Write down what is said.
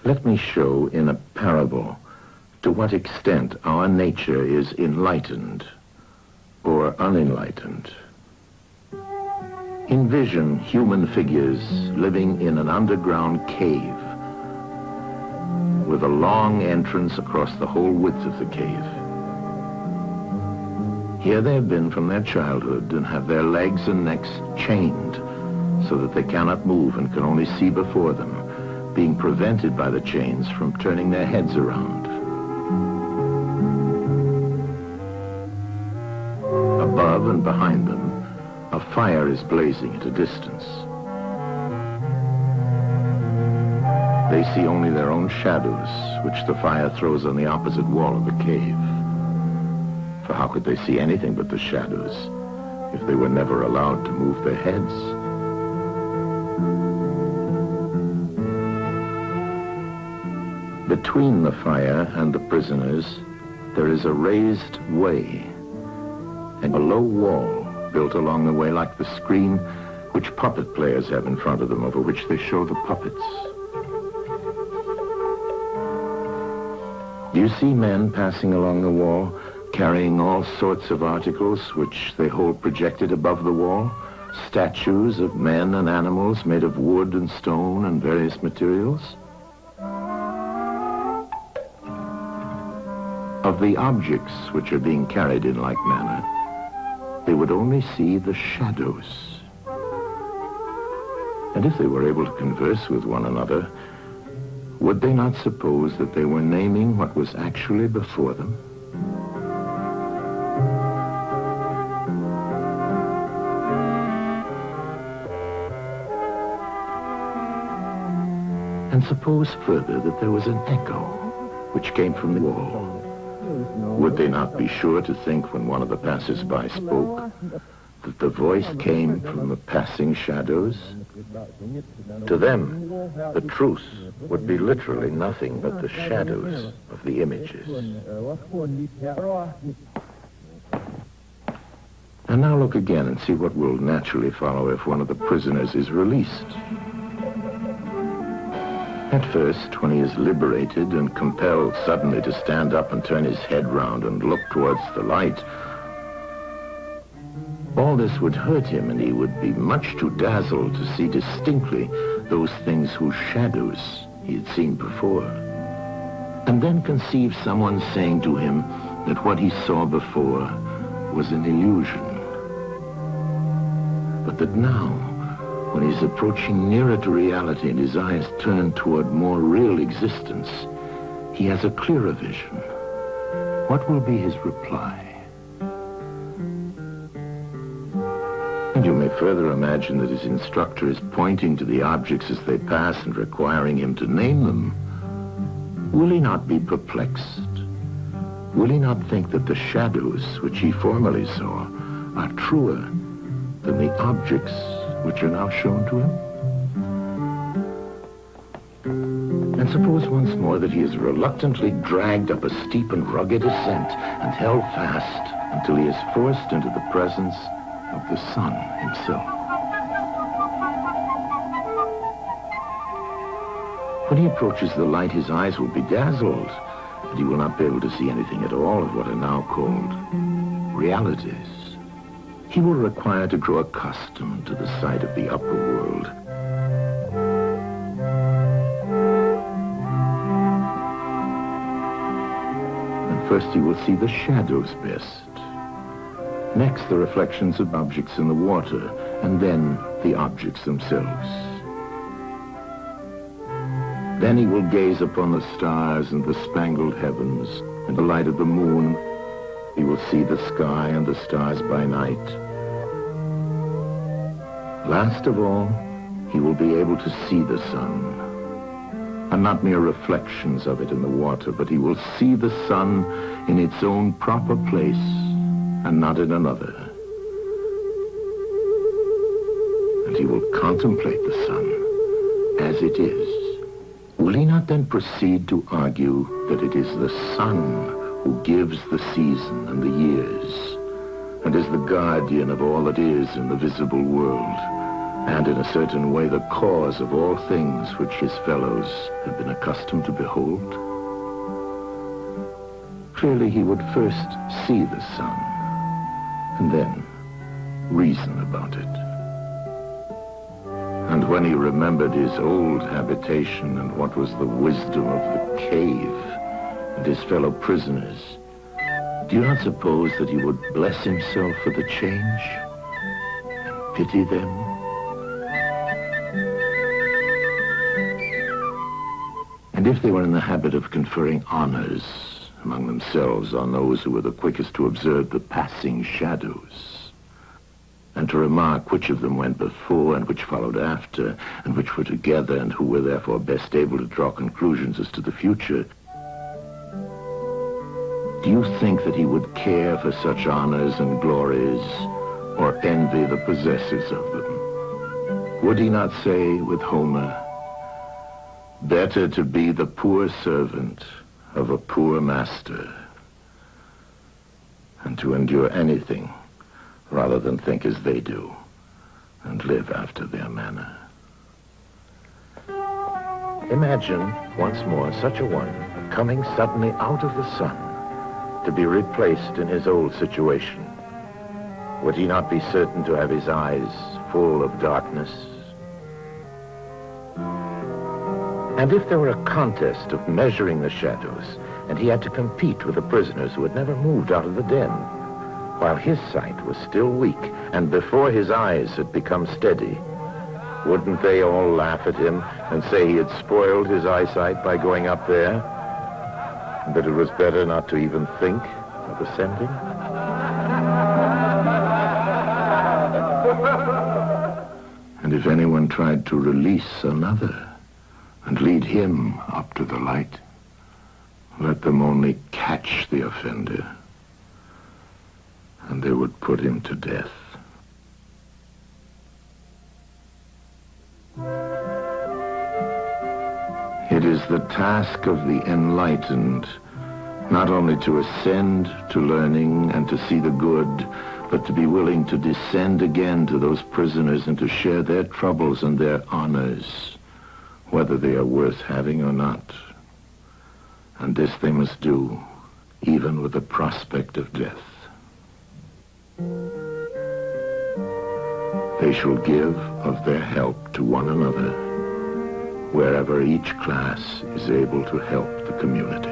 Let me show in a parable to what extent our nature is enlightened or unenlightened. Envision human figures living in an underground cave with a long entrance across the whole width of the cave. Here they have been from their childhood and have their legs and necks chained so that they cannot move and can only see before them, being prevented by the chains from turning their heads around. Above and behind them, a fire is blazing at a distance. They see only their own shadows, which the fire throws on the opposite wall of the cave. For how could they see anything but the shadows if they were never allowed to move their heads? Between the fire and the prisoners, there is a raised way and a low wall built along the way like the screen which puppet players have in front of them, over which they show the puppets. Do you see men passing along the wall, carrying all sorts of articles which they hold projected above the wall? Statues of men and animals made of wood and stone and various materials? Of the objects which are being carried in like manner, they would only see the shadows. And if they were able to converse with one another, would they not suppose that they were naming what was actually before them? And suppose further that there was an echo which came from the wall. Would they not be sure to think when one of the passers-by spoke that the voice came from the passing shadows? To them, the truth would be literally nothing but the shadows of the images. And now look again and see what will naturally follow if one of the prisoners is released. At first, when he is liberated and compelled suddenly to stand up and turn his head round and look towards the light, all this would hurt him, and he would be much too dazzled to see distinctly those things whose shadows he had seen before. And then conceive someone saying to him that what he saw before was an illusion, but that now, when he's approaching nearer to reality and his eyes turn toward more real existence, he has a clearer vision. What will be his reply? And you may further imagine that his instructor is pointing to the objects as they pass and requiring him to name them. Will he not be perplexed? Will he not think that the shadows which he formerly saw are truer than the objects which are now shown to him? And suppose once more that he is reluctantly dragged up a steep and rugged ascent and held fast until he is forced into the presence of the sun himself. When he approaches the light, his eyes will be dazzled, and he will not be able to see anything at all of what are now called realities. He will require to grow accustomed to the sight of the upper world. And first he will see the shadows best. Next, the reflections of objects in the water, and then the objects themselves. Then he will gaze upon the stars and the spangled heavens, and the light of the moon. He will see the sky and the stars by night. Last of all, he will be able to see the sun, and not mere reflections of it in the water, but he will see the sun in its own proper place and not in another. And he will contemplate the sun as it is. Will he not then proceed to argue that it is the sun who gives the season and the years, and is the guardian of all that is in the visible world, and in a certain way the cause of all things which his fellows had been accustomed to behold. Clearly he would first see the sun, and then reason about it. And when he remembered his old habitation and what was the wisdom of the cave and his fellow prisoners, do you not suppose that he would bless himself for the change and pity them? And if they were in the habit of conferring honors among themselves on those who were the quickest to observe the passing shadows, and to remark which of them went before and which followed after, and which were together and who were therefore best able to draw conclusions as to the future, do you think that he would care for such honors and glories, or envy the possessors of them? Would he not say with Homer, "Better to be the poor servant of a poor master, and to endure anything rather than think as they do and live after their manner"? Imagine once more such a one coming suddenly out of the sun to be replaced in his old situation. Would he not be certain to have his eyes full of darkness? And if there were a contest of measuring the shadows, and he had to compete with the prisoners who had never moved out of the den, while his sight was still weak, and before his eyes had become steady, wouldn't they all laugh at him and say he had spoiled his eyesight by going up there, and that it was better not to even think of ascending? And if anyone tried to release another and lead him up to the light, let them only catch the offender, and they would put him to death. It is the task of the enlightened not only to ascend to learning and to see the good, but to be willing to descend again to those prisoners and to share their troubles and their honors, whether they are worth having or not. And this they must do, even with the prospect of death. They shall give of their help to one another, wherever each class is able to help the community.